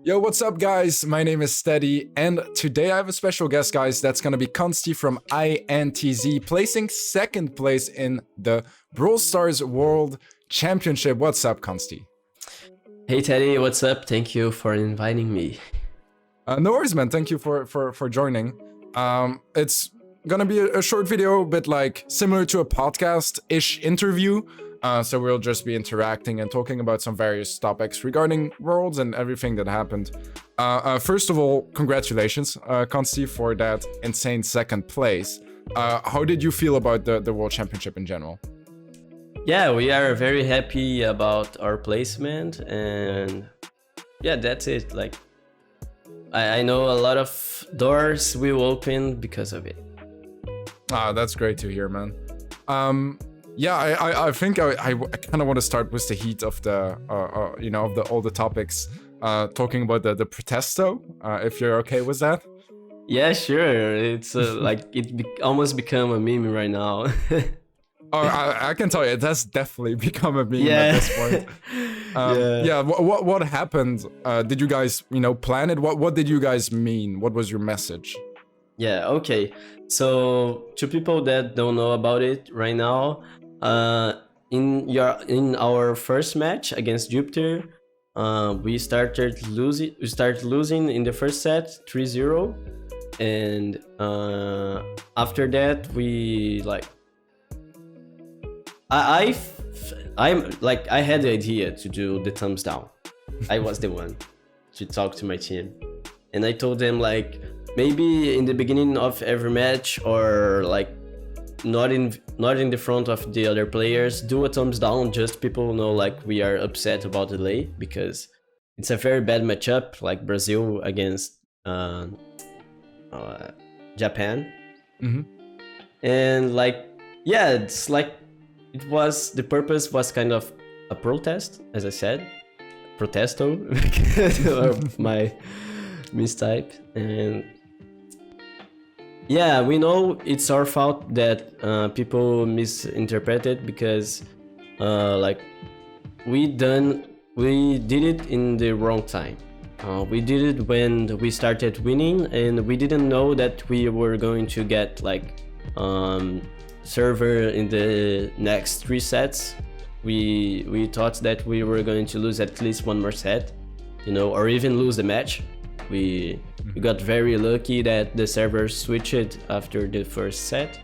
Yo, what's up, guys? My name is Steady, and today I have a special guest, guys. That's gonna be Consty from INTZ, placing second place in the Brawl Stars World Championship. What's up, Consty? Hey Teddy, what's up? Thank you for inviting me. No worries, man. Thank you for joining. It's gonna be a short video, a bit like similar to a podcast-ish interview. So we'll just be interacting and talking about some various topics regarding Worlds and everything that happened. First of all, congratulations, Consty, for that insane second place. How did you feel about the World Championship in general? Yeah, we are very happy about our placement, and yeah, that's it. Like, I know a lot of doors will open because of it. That's great to hear, man. Yeah, I think I kind of want to start with the heat of the of all the topics, talking about the Protesto. If you're okay with that. Yeah, sure. It's like almost become a meme right now. Oh, I can tell you, it has definitely become a meme Yeah. at this point. Yeah. What happened? Did you guys plan it? What did you guys mean? What was your message? Yeah, okay. So to people that don't know about it right now, in our first match against Jupiter, we started losing in the first set 3-0, and after that we like I had the idea to do the thumbs down. I was the one to talk to my team, and I told them like, maybe in the beginning of every match, or like not in the front of the other players, do a thumbs down, just people know like we are upset about the delay, because it's a very bad matchup, like Brazil against Japan. Mm-hmm. And like, yeah, it's like the purpose was kind of a protest, as I said, Protesto, or my mistype. And yeah, we know it's our fault that people misinterpret it, because like we did it in the wrong time. We did it when we started winning, and we didn't know that we were going to get like server in the next 3 sets. We thought that we were going to lose at least one more set, or even lose the match. We got very lucky that the server switched after the first set.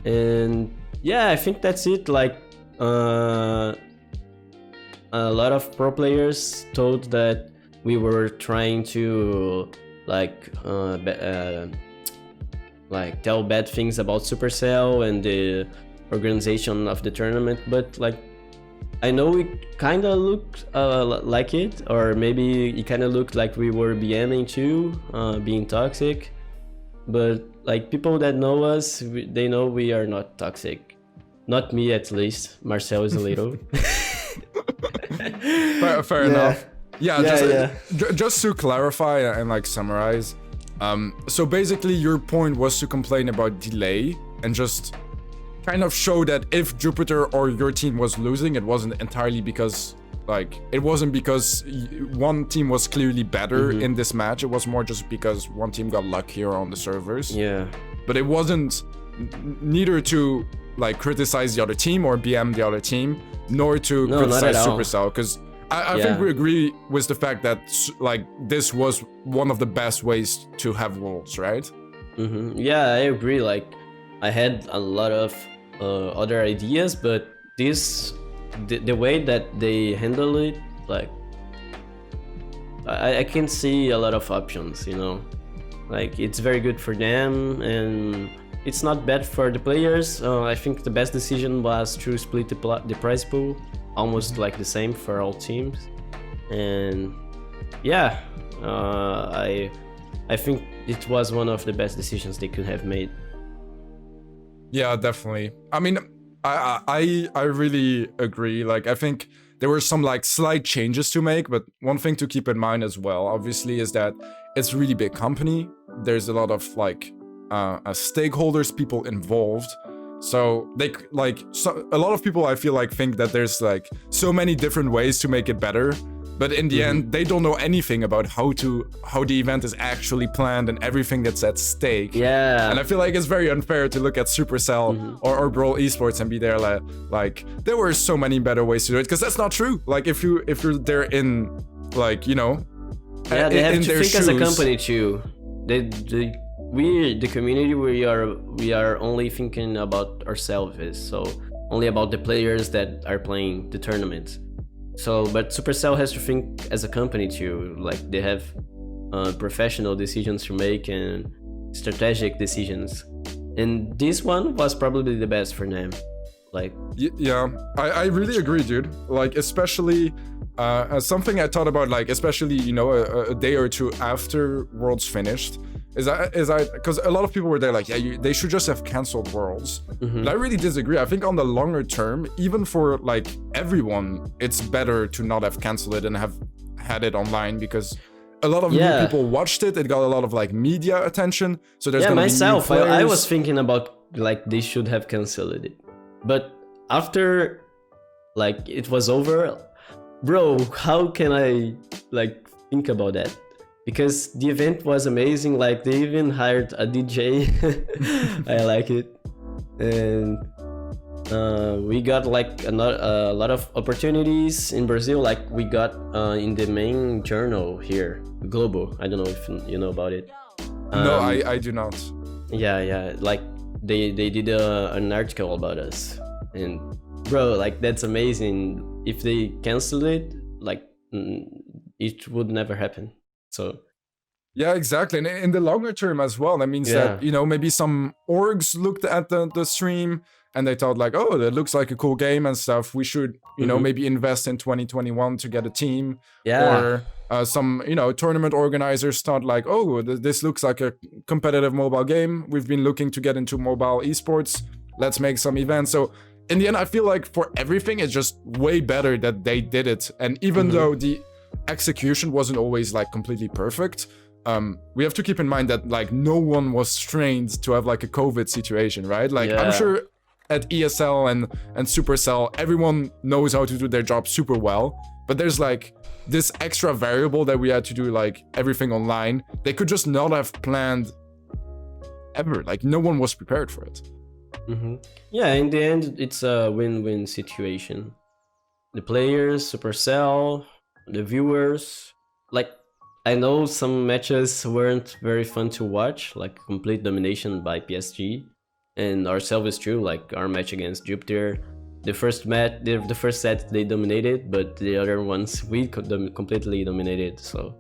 And yeah, I think that's it. Like a lot of pro players thought that we were trying to tell bad things about Supercell and the organization of the tournament, but like, I know it kind of looked like it, or maybe it kind of looked like we were BMing too, being toxic. But like, people that know us, they know we are not toxic. Not me, at least. Marcel is a little. Fair enough. Just to clarify and like summarize. So basically, your point was to complain about delay and just kind of show that if Jupiter or your team was losing, it wasn't entirely because one team was clearly better in this match. It was more just because one team got luckier on the servers. Yeah. But it wasn't neither to like criticize the other team or BM the other team, nor to criticize Supercell, because I think we agree with the fact that like this was one of the best ways to have Worlds, right? Yeah, I agree. Like, I had a lot of other ideas, but the way that they handle it, like, I can see a lot of options, like, it's very good for them, and it's not bad for the players. I think the best decision was to split the prize pool, almost like the same for all teams. And yeah, I think it was one of the best decisions they could have made. Yeah, definitely. I mean, I really agree. Like, I think there were some like slight changes to make, but one thing to keep in mind as well, obviously, is that it's a really big company. There's a lot of like stakeholders, people involved. So a lot of people, I feel like, think that there's like so many different ways to make it better, but in the end, they don't know anything about how the event is actually planned and everything that's at stake. Yeah. And I feel like it's very unfair to look at Supercell or Brawl Esports and be there like there were so many better ways to do it, because that's not true. Like if you're there in, like, you know, yeah, they have in to their think as a shoes. company too. We, the community, we are only thinking about ourselves, so only about the players that are playing the tournament. So, but Supercell has to think as a company too. Like they have professional decisions to make and strategic decisions, and this one was probably the best for them. Like, yeah, I really agree, dude. Like, especially something I thought about, like, especially, you know, a day or two after Worlds finished, is because a lot of people were there like, yeah, they should just have canceled Worlds. But I really disagree. I think on the longer term, even for like everyone, it's better to not have canceled it and have had it online, because a lot of new people watched it. It got a lot of like media attention. So there's gonna myself, be new players. I was thinking about like they should have canceled it, but after like it was over, bro, how can I like think about that? Because the event was amazing. Like they even hired a DJ. I like it, and we got like a lot of opportunities in Brazil. Like we got in the main journal here, Globo. I don't know if you know about it. No, I do not. Yeah. Like they did an article about us, and bro, like that's amazing. If they canceled it, like it would never happen. So yeah, exactly. And in the longer term as well, that means that, you know, maybe some orgs looked at the stream and they thought like, oh, that looks like a cool game and stuff. We should, you know, maybe invest in 2021 to get a team. Or some, you know, tournament organizers thought like, oh, this looks like a competitive mobile game. We've been looking to get into mobile esports. Let's make some events. So in the end, I feel like for everything, it's just way better that they did it. And even though the execution wasn't always like completely perfect, we have to keep in mind that like no one was trained to have like a COVID situation, right? Like I'm sure at ESL and Supercell, everyone knows how to do their job super well, but there's like this extra variable that we had to do like everything online. They could just not have planned ever. Like no one was prepared for it. Yeah, in the end, it's a win-win situation. The players, Supercell, the viewers. Like, I know some matches weren't very fun to watch, like complete domination by PSG, and ourselves too. Like our match against Jupiter, the first match, the first set they dominated, but the other ones we completely dominated. So,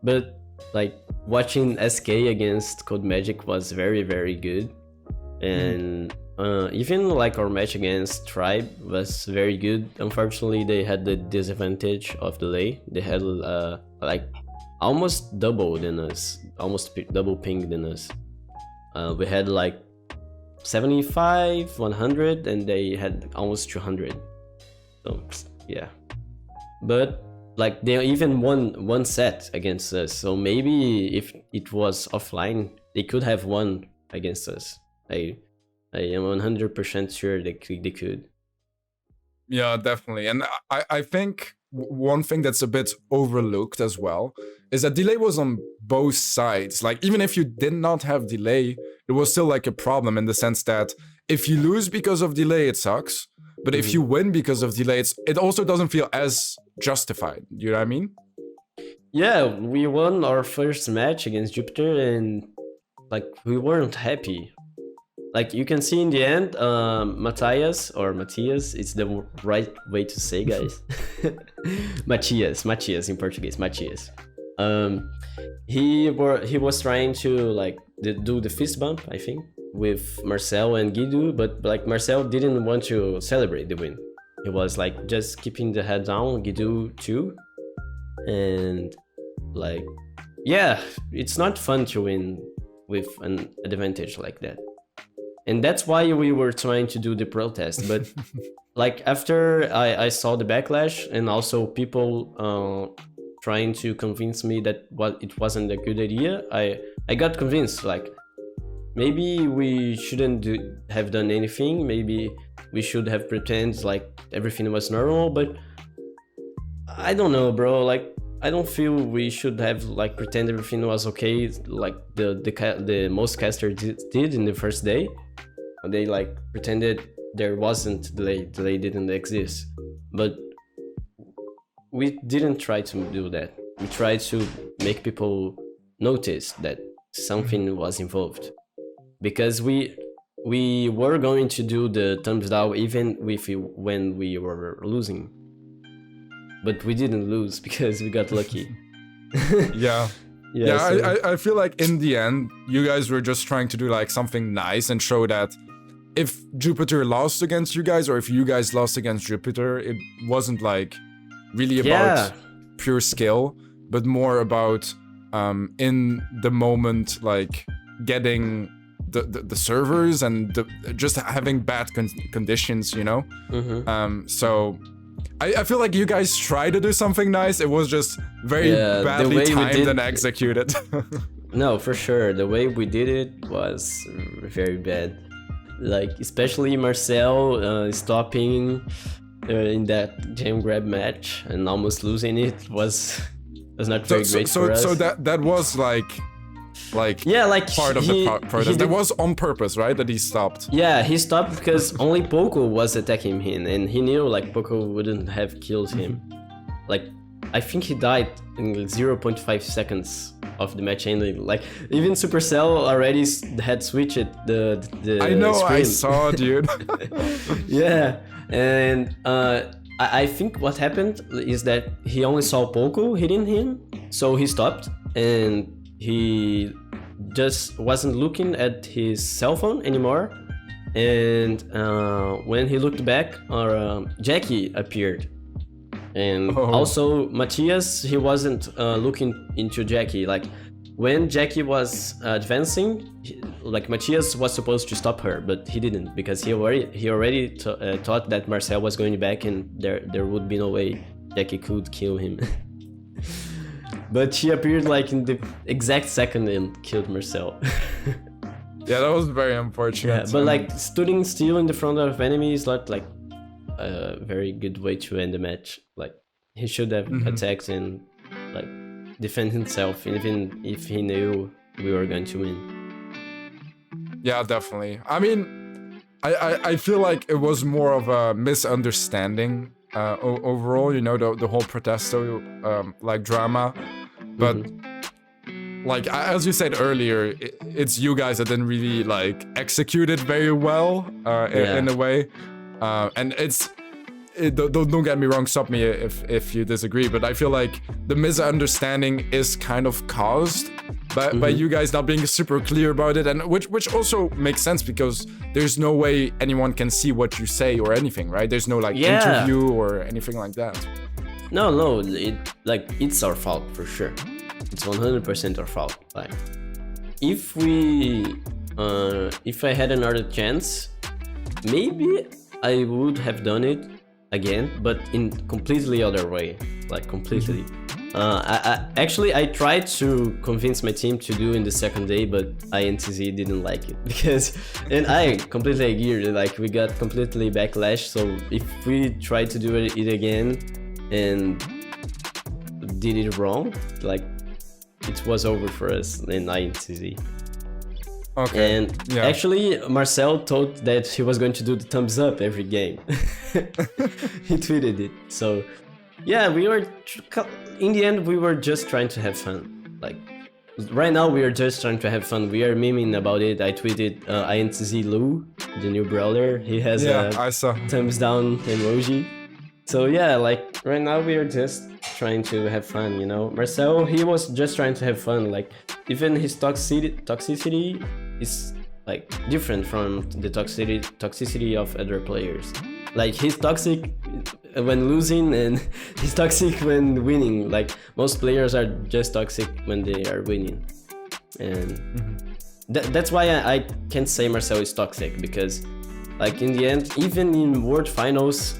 but like watching SK against Code Magic was very, very good. And even like our match against Tribe was very good. Unfortunately, they had the disadvantage of delay. They had like almost double than us, almost double ping than us. We had like 75, 100, and they had almost 200. So yeah, but like they even won one set against us. So maybe if it was offline, they could have won against us. I am 100% sure they could. Yeah, definitely. And I think one thing that's a bit overlooked as well is that delay was on both sides. Like, even if you did not have delay, it was still like a problem in the sense that if you lose because of delay, it sucks. But if you win because of delay, it also doesn't feel as justified. You know what I mean? Yeah, we won our first match against Jupiter and like we weren't happy. Like you can see in the end, Matthias, it's the right way to say, guys. Matias in Portuguese, Matias. He was trying to like do the fist bump, I think, with Marcel and Guido, but like Marcel didn't want to celebrate the win. He was like just keeping the head down, Guido too, and like, yeah, it's not fun to win with an advantage like that. And that's why we were trying to do the protest. But like after I saw the backlash and also people trying to convince me that it wasn't a good idea, I got convinced like maybe we shouldn't have done anything. Maybe we should have pretended like everything was normal. But I don't know, bro. Like, I don't feel we should have like pretend everything was okay, like the most caster did in the first day. They like pretended there wasn't delay. Delay didn't exist, but we didn't try to do that. We tried to make people notice that something was involved, because we were going to do the thumbs down even when we were losing, but we didn't lose because we got lucky. Yeah. Yeah, so I feel like in the end, you guys were just trying to do like something nice and show that if Jupiter lost against you guys, or if you guys lost against Jupiter, it wasn't like really about pure skill, but more about in the moment, like getting the servers and just having bad conditions, you know? So I feel like you guys tried to do something nice. It was just very badly timed and executed. No, for sure. The way we did it was very bad. Like, especially Marcel stopping in that gem grab match and almost losing it was not very great for us. So that was like part of the protest. That was on purpose, right? That he stopped. Yeah, he stopped because only Poco was attacking him, and he knew like Poco wouldn't have killed him. Like, I think he died in 0.5 seconds of the match ending. Like, even Supercell already had switched the I know, screen. I saw, dude. Yeah, and I think what happened is that he only saw Poco hitting him, so he stopped, and he just wasn't looking at his cell phone anymore. And when he looked back, Jackie appeared. And also Matthias, he wasn't looking into Jackie. Like, when Jackie was advancing, like Matthias was supposed to stop her, but he didn't, because he already thought that Marcel was going back, and there would be no way Jackie could kill him. But she appeared like in the exact second and killed Marcel. Yeah, that was very unfortunate. Yeah, but like standing still in the front of enemy is not like a very good way to end the match. Like, he should have attacked and like defend himself, even if he knew we were going to win. Yeah, definitely. I mean, I feel like it was more of a misunderstanding overall, you know, the whole Protesto like drama. But like, as you said earlier, it's you guys that didn't really like execute it very well in a way. And don't get me wrong, stop me if you disagree, but I feel like the misunderstanding is kind of caused by you guys not being super clear about it, and which also makes sense, because there's no way anyone can see what you say or anything, right? There's no like interview or anything like that. No, it's our fault for sure. It's 100% our fault. Like, if I had another chance, maybe I would have done it again, but in completely other way, like completely. I tried to convince my team to do in the second day, but INTZ didn't like it, because, and I completely agree, like we got completely backlash. So if we tried to do it again and did it wrong, like, it was over for us in INTZ. Okay. And actually, Marcel thought that he was going to do the thumbs up every game. He tweeted it. So yeah, we were, in the end, we were just trying to have fun. Like, right now, we are just trying to have fun. We are memeing about it. I tweeted INTZ Lou, the new brawler. He has I saw. Thumbs down emoji. So yeah, like, right now we are just trying to have fun, you know? Marcel, he was just trying to have fun. Like, even his toxicity is like different from the toxicity of other players. Like, he's toxic when losing and he's toxic when winning. Like, most players are just toxic when they are winning. And that's why I can't say Marcel is toxic, because like, in the end, even in World Finals,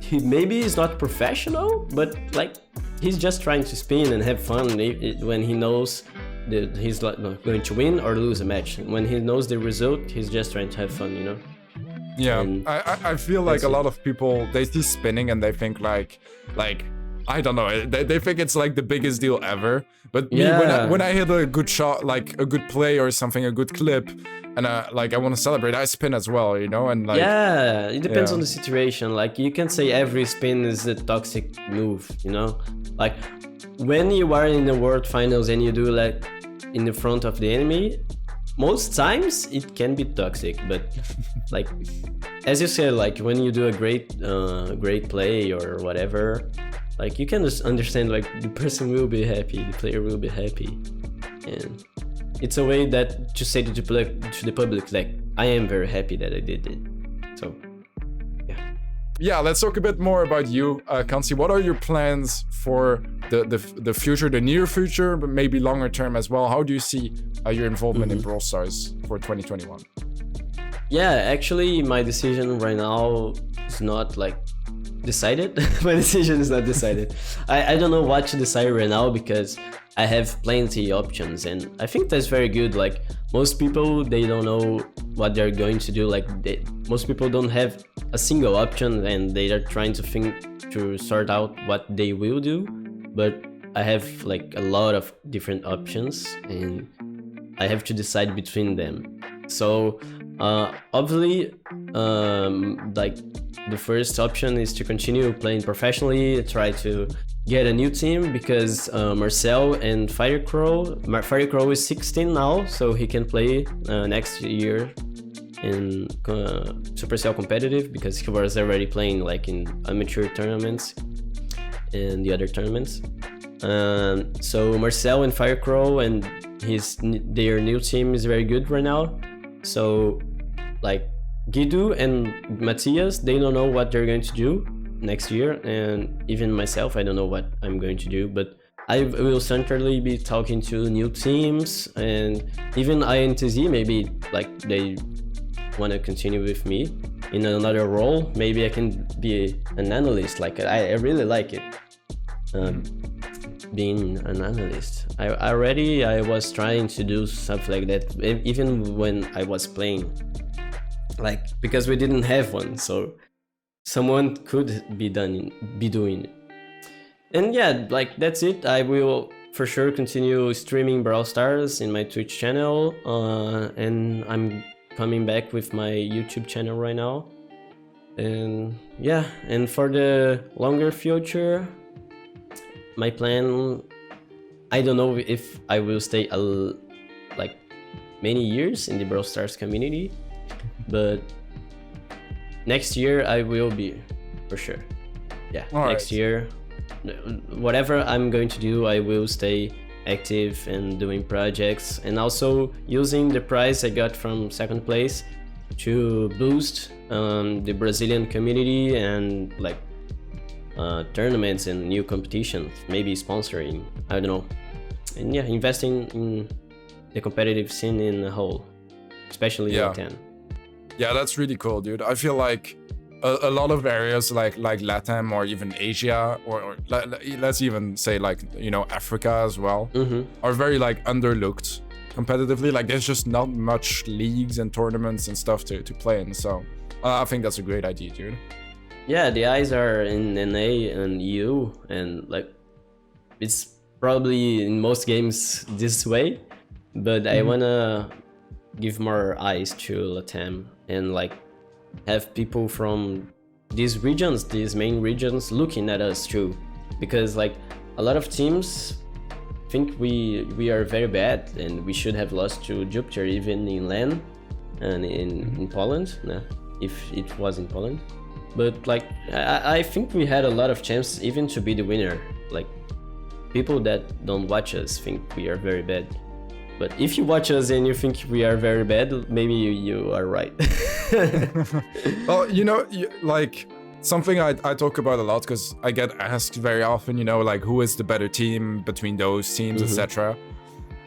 he maybe is not professional, but like, he's just trying to spin and have fun when he knows that he's like going to win or lose a match. When he knows the result, he's just trying to have fun, you know? Yeah, I feel like a lot of people, they see spinning and they think like I don't know. They think it's like the biggest deal ever. But me, Yeah. when I hit a good shot, like a good play or something, a good clip, and like I want to celebrate, I spin as well, you know. And like, yeah, it depends yeah. on the situation. Like you can say every spin is a toxic move, you know. Like when you are in the world finals and you do like in the front of the enemy, most times it can be toxic. But like as you said, like when you do a great play or whatever, like you can just understand like the person will be happy, the player will be happy, and it's a way that to say to the public like I am very happy that I did it. So yeah, let's talk a bit more about you, Consty. What are your plans for the future, the near future, but maybe longer term as well? How do you see your involvement in Brawl Stars for 2021? yeah, actually my decision right now is not like decided. My decision is not decided. I don't know what to decide right now because I have plenty options, and I think that's very good. Like most people, they don't know what they're going to do. Like most people don't have a single option, and they are trying to sort out what they will do. But I have like a lot of different options, and I have to decide between them. So obviously, like the first option is to continue playing professionally, try to get a new team because Marcel and Firecrow is 16 now, so he can play next year in Supercell competitive because he was already playing like in amateur tournaments and the other tournaments. So Marcel and Firecrow and their new team is very good right now. So like Guido and Matthias, they don't know what they're going to do next year, and even myself, I don't know what I'm going to do, but I will certainly be talking to new teams, and even INTZ, maybe like they want to continue with me in another role. Maybe I can be an analyst. Like I really like it, being an analyst. I was trying to do something like that even when I was playing, like because we didn't have one, so someone could be doing it. And yeah, like that's it. I will for sure continue streaming Brawl Stars in my Twitch channel, and I'm coming back with my YouTube channel right now. And yeah, and for the longer future, my plan, I don't know if I will stay like many years in the Brawl Stars community, but next year I will be, for sure. Yeah, next year, whatever I'm going to do, I will stay active and doing projects, and also using the prize I got from second place to boost the Brazilian community and like tournaments and new competitions, maybe sponsoring, I don't know. And yeah, investing in the competitive scene in a whole, especially LATAM. Yeah, that's really cool, dude. I feel like a lot of areas like LATAM or even Asia or let's even say like, you know, Africa as well, are very like underlooked competitively. Like there's just not much leagues and tournaments and stuff to play in. So I think that's a great idea, dude. Yeah, the eyes are in NA and EU, and like it's probably in most games this way, but I wanna give more eyes to LATAM and like have people from these regions, these main regions, looking at us too, because like a lot of teams think we are very bad and we should have lost to Jupiter even in LAN and in Poland, if it was in Poland. But like I think we had a lot of chance even to be the winner. Like people that don't watch us think we are very bad, but if you watch us and you think we are very bad, maybe you are right. Well, you know, like something I talk about a lot because I get asked very often, you know, like who is the better team between those teams, etc.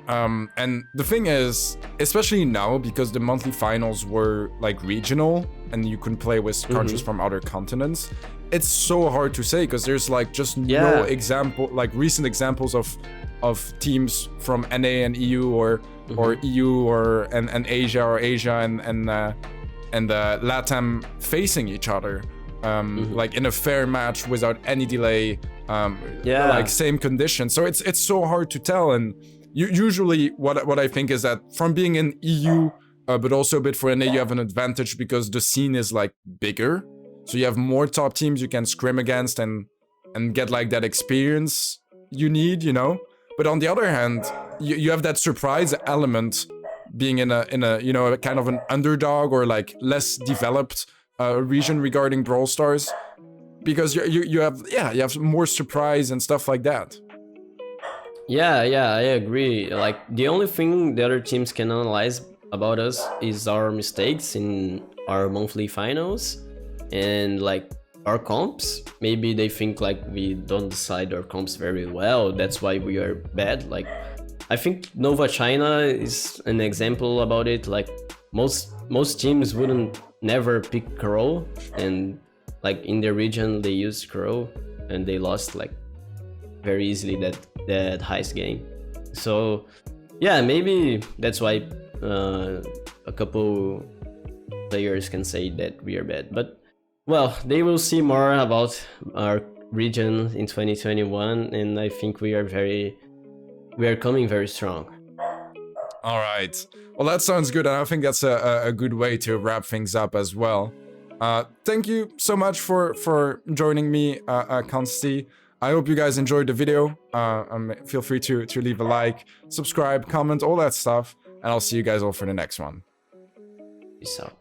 And the thing is, especially now, because the monthly finals were like regional and you couldn't play with countries from other continents, it's so hard to say because there's like just no example, like recent examples of teams from NA and EU or EU and Asia or Asia and LATAM facing each other like in a fair match without any delay Yeah. like same conditions. So it's so hard to tell. And usually what I think is that from being in EU, but also a bit for NA, you have an advantage because the scene is like bigger. So you have more top teams you can scrim against and get like that experience you need, you know? But on the other hand, you have that surprise element being in a you know, a kind of an underdog or like less developed region regarding Brawl Stars, because you have more surprise and stuff like that. Yeah, I agree. Like, the only thing the other teams can analyze about us is our mistakes in our monthly finals and like our comps. Maybe they think like we don't decide our comps very well, that's why we are bad. Like, I think Nova China is an example about it. Like, most teams wouldn't never pick Crow, and like in their region they used Crow and they lost like very easily that heist game. So yeah, maybe that's why a couple players can say that we are bad. But well, they will see more about our region in 2021, and I think we are coming very strong. All right. Well, that sounds good, and I think that's a good way to wrap things up as well. Thank you so much for joining me, Consty. I hope you guys enjoyed the video. Feel free to leave a like, subscribe, comment, all that stuff, and I'll see you guys all for the next one. Peace out.